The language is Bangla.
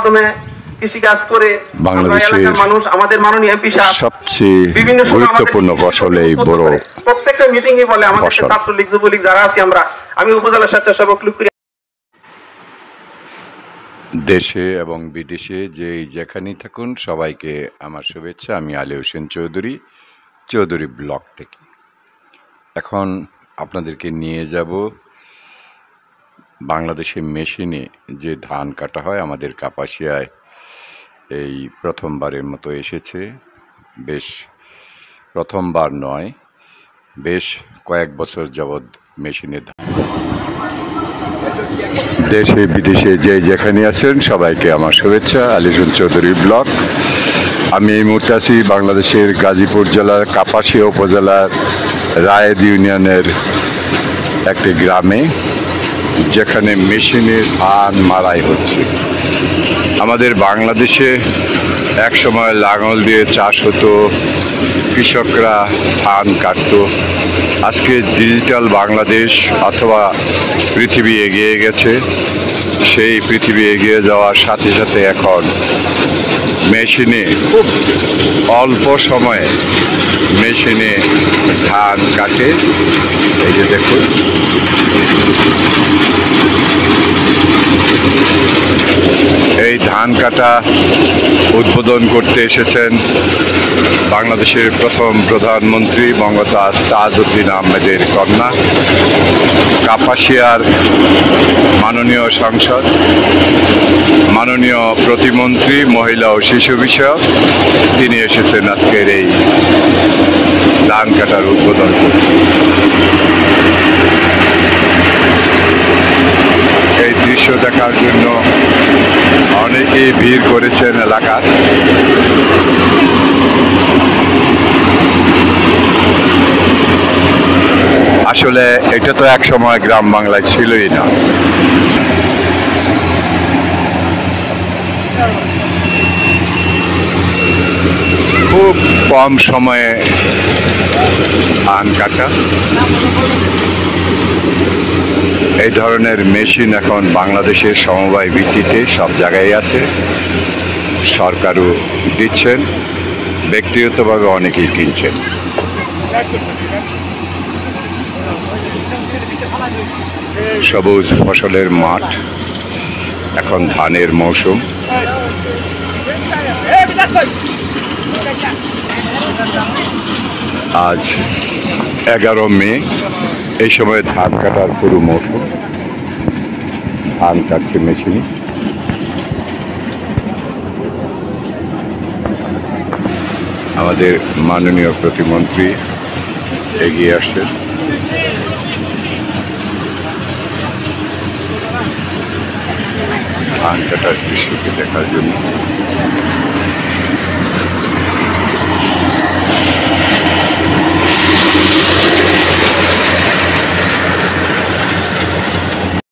মাধ্যমে কৃষিকাজ করে বাংলাদেশের মানুষ আমাদের মাননীয় এমপি সাহেব সবচেয়ে গুরুত্বপূর্ণ ফসল এই বোরো। প্রত্যেকটা মিটিং এ বলে আমাদের ছাত্রলীগ যুবলীগ যারা আছি আমি উপজেলা স্বেচ্ছাসেবক লুকুরি। দেশে এবং বিদেশে যেখানেই থাকুন সবাইকে আমার শুভেচ্ছা। আমি আলী হোসেন চৌধুরী ব্লক থেকে। এখন আপনাদেরকে নিয়ে যাব বাংলাদেশের মেশিনে যে ধান কাটা হয় আমাদের কাপাসিয়ায় এই প্রথমবারের মতো এসেছে। বেশ প্রথমবার নয়, বেশ কয়েক বছর যাবৎ মেশিনে দেশে বিদেশে যেখানে আছেন সবাইকে আমার শুভেচ্ছা। আলী হোসেন চৌধুরী ব্লক। আমি এই মুহূর্তে আছি বাংলাদেশের গাজীপুর জেলার কাপাসিয়া উপজেলার রায়েদ ইউনিয়নের একটি গ্রামে, যেখানে মেশিনে ধান মাড়াই হচ্ছে। আমাদের বাংলাদেশে একসময় লাঙল দিয়ে চাষ হতো, কৃষকরা ধান কাটত। আজকে ডিজিটাল বাংলাদেশ অথবা পৃথিবী এগিয়ে গেছে। সেই পৃথিবী এগিয়ে যাওয়ার সাথে সাথে এখন মেশিনে খুব অল্প সময়ে মেশিনে ধান কাটে। এই যে দেখুন, এই ধান কাটা উদ্বোধন করতে এসেছেন বাংলাদেশের প্রথম প্রধানমন্ত্রী বঙ্গবন্ধু তাজউদ্দিন আহমেদের কন্যা, কাপাসিয়ার মাননীয় সাংসদ, মাননীয় প্রতিমন্ত্রী মহিলা ও শিশু বিষয়ক। তিনি এসেছেন আজকের এই ধান কাটার উদ্বোধন করতে। এই দৃশ্য দেখার জন্য অনেকেই ভিড় করেছেন এলাকার। আসলে এটা তো এক সময় গ্রাম বাংলায় ছিলই না। খুব কম সময়ে ধান কাটা। এই ধরনের মেশিন এখন বাংলাদেশের সমবায় ভিত্তিতে সব জায়গায় আছে। সরকারও দিচ্ছেন, ব্যক্তিগতভাবে অনেকেই কিনছেন। সবুজ ফসলের মাঠ, এখন ধানের মৌসুম। আজ 11 মে, এই সময় ধান কাটার পুরো মৌসুম। ধান কাটছে মেশিনে। আমাদের মাননীয় প্রতিমন্ত্রী এগিয়ে আসছেন। ধান কাটার দৃশ্যকে দেখার জন্য।